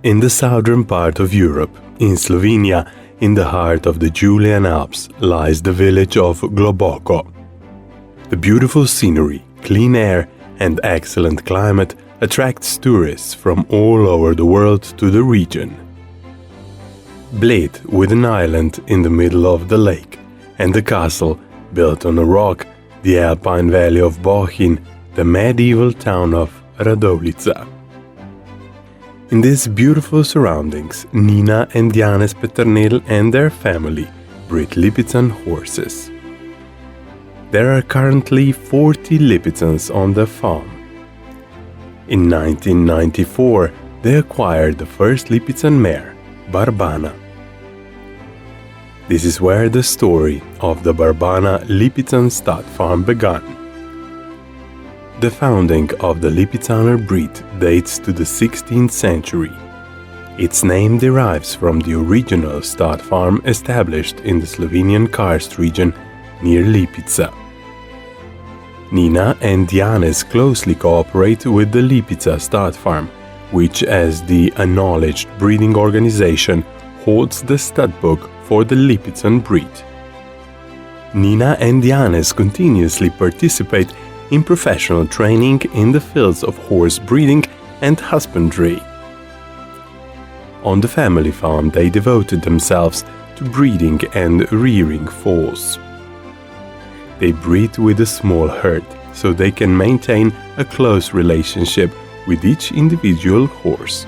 In the southern part of Europe, in Slovenia, in the heart of the Julian Alps, lies the village of Globoko. The beautiful scenery, clean air, and excellent climate attracts tourists from all over the world to the region. Bled, with an island in the middle of the lake, and the castle, built on a rock, the alpine valley of Bohinj, the medieval town of Radovljica. In these beautiful surroundings, Nina and Janez Peternelj and their family breed Lipizzan horses. There are currently 40 Lipizzans on the farm. In 1994, they acquired the first Lipizzan mare, Barbana. This is where the story of the Barbana Lipizzan farm began. The founding of the Lipizzaner breed dates to the 16th century. Its name derives from the original stud farm established in the Slovenian karst region near Lipica. Nina and Janez closely cooperate with the Lipica stud farm, which, as the acknowledged breeding organization, holds the stud book for the Lipizzan breed. Nina and Janez continuously participate in professional training in the fields of horse breeding and husbandry. On the family farm, they devoted themselves to breeding and rearing foals. They breed with a small herd, so they can maintain a close relationship with each individual horse.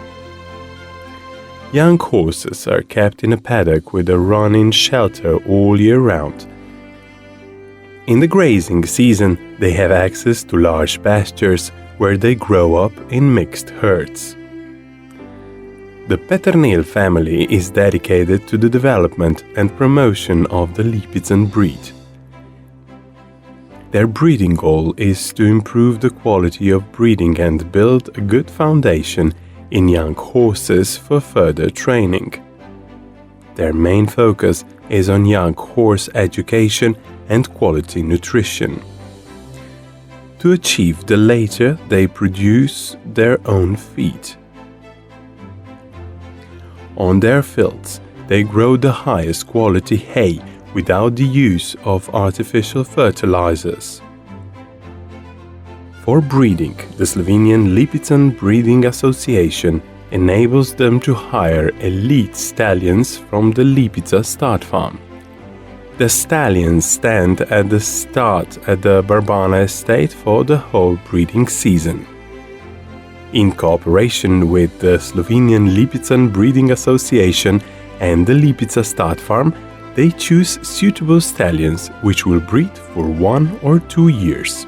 Young horses are kept in a paddock with a run-in shelter all year round. In the grazing season, they have access to large pastures where they grow up in mixed herds. The Peternelj family is dedicated to the development and promotion of the Lipizzan breed. Their breeding goal is to improve the quality of breeding and build a good foundation in young horses for further training. Their main focus is on young horse education and quality nutrition. To achieve the latter, they produce their own feed. On their fields, they grow the highest quality hay without the use of artificial fertilizers. For breeding, the Slovenian Lipizzan Breeding Association enables them to hire elite stallions from the Lipica stud farm. The stallions stand at the start at the Barbana estate for the whole breeding season. In cooperation with the Slovenian Lipizzan Breeding Association and the Lipica stud farm, they choose suitable stallions which will breed for 1 or 2 years.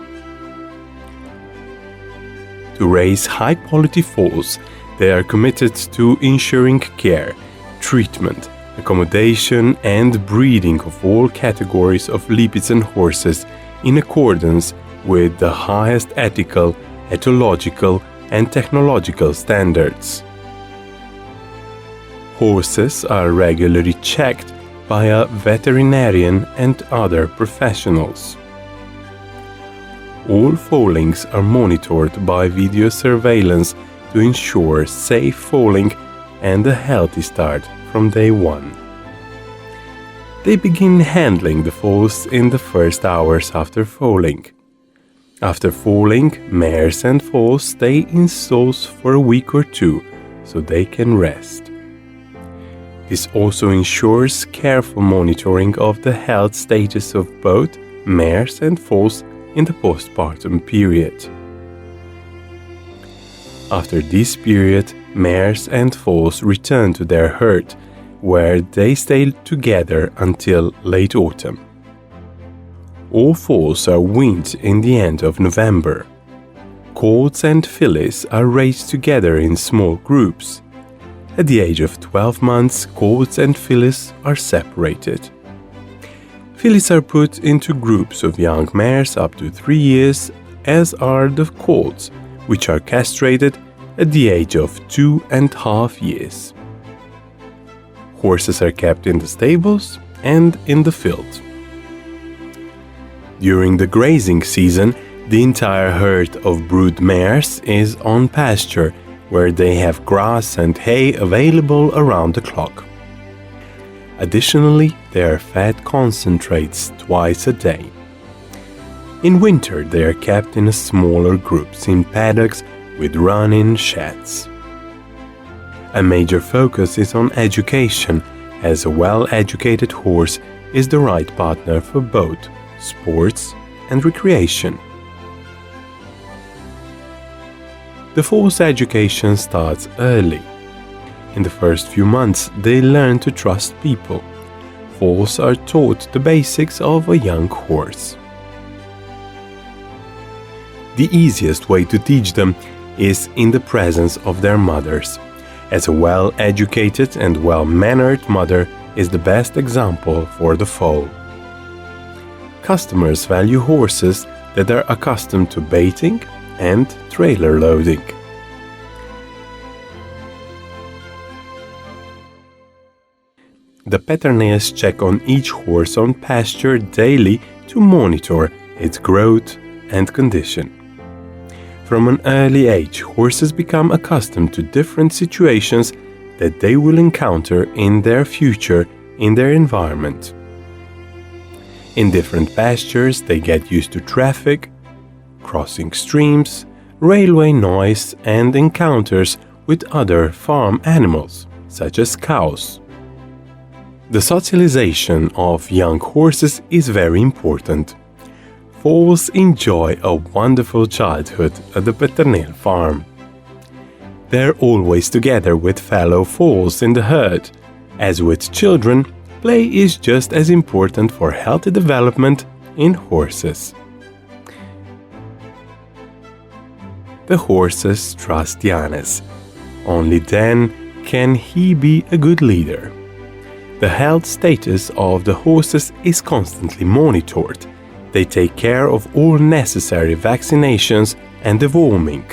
To raise high-quality foals, they are committed to ensuring care, treatment, accommodation and breeding of all categories of Lipizzan horses in accordance with the highest ethical, ethological and technological standards. Horses are regularly checked by a veterinarian and other professionals. All foalings are monitored by video surveillance to ensure safe foaling and a healthy start from day one. They begin handling the foals in the first hours after foaling. After foaling, mares and foals stay in stalls for a week or 2 so they can rest. This also ensures careful monitoring of the health status of both mares and foals in the postpartum period. After this period, mares and foals return to their herd, where they stay together until late autumn. All foals are weaned in the end of November. Colts and fillies are raised together in small groups. At the age of 12 months, colts and fillies are separated. Fillies are put into groups of young mares up to 3 years, as are the colts, which are castrated at the age of 2.5 years. Horses are kept in the stables and in the field. During the grazing season, the entire herd of brood mares is on pasture, where they have grass and hay available around the clock. Additionally, they are fed concentrates twice a day. In winter, they are kept in smaller groups in paddocks with run-in sheds. A major focus is on education, as a well-educated horse is the right partner for both sports and recreation. The foal's education starts early. In the first few months, they learn to trust people. Foals are taught the basics of a young horse. The easiest way to teach them is in the presence of their mothers, as a well-educated and well-mannered mother is the best example for the foal. Customers value horses that are accustomed to baiting and trailer loading. The veterinarians check on each horse on pasture daily to monitor its growth and condition. From an early age, horses become accustomed to different situations that they will encounter in their future in their environment. In different pastures, they get used to traffic, crossing streams, railway noise, and encounters with other farm animals, such as cows. The socialization of young horses is very important. Foals enjoy a wonderful childhood at the veterinary farm. They're always together with fellow foals in the herd. As with children, play is just as important for healthy development in horses. The horses trust Yanis. Only then can he be a good leader. The health status of the horses is constantly monitored. They take care of all necessary vaccinations and deworming.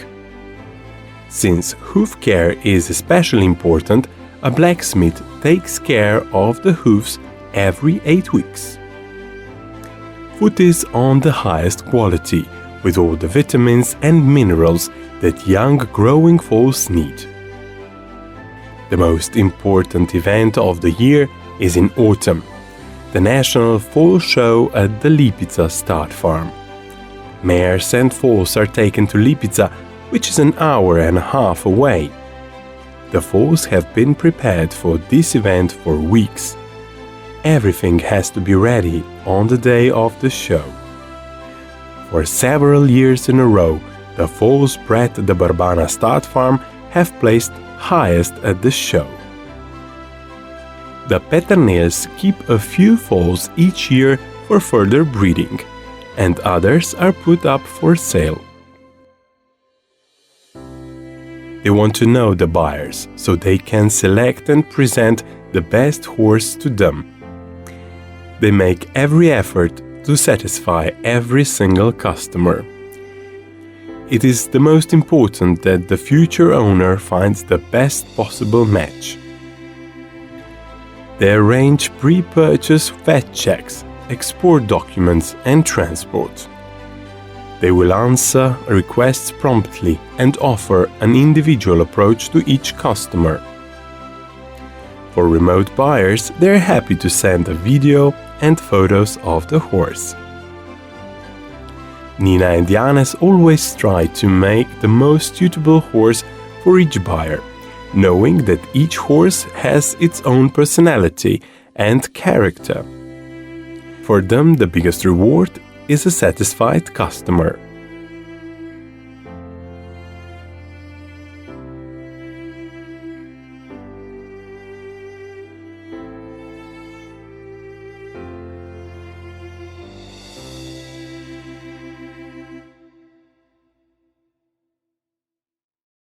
Since hoof care is especially important, a blacksmith takes care of the hoofs every 8 weeks. Food is on the highest quality, with all the vitamins and minerals that young growing foals need. The most important event of the year is in autumn, the National Foal Show at the Lipizzan Stud Farm. Mares and foals are taken to Lipizzan, which is an hour and a half away. The foals have been prepared for this event for weeks. Everything has to be ready on the day of the show. For several years in a row, the foals bred at the Barbana Stud Farm have placed highest at the show. The veterinarians keep a few foals each year for further breeding, and others are put up for sale. They want to know the buyers so they can select and present the best horse to them. They make every effort to satisfy every single customer. It is the most important that the future owner finds the best possible match. They arrange pre-purchase vet checks, export documents and transport. They will answer requests promptly and offer an individual approach to each customer. For remote buyers, they are happy to send a video and photos of the horse. Nina and Janes always try to make the most suitable horse for each buyer, knowing that each horse has its own personality and character. For them, the biggest reward is a satisfied customer.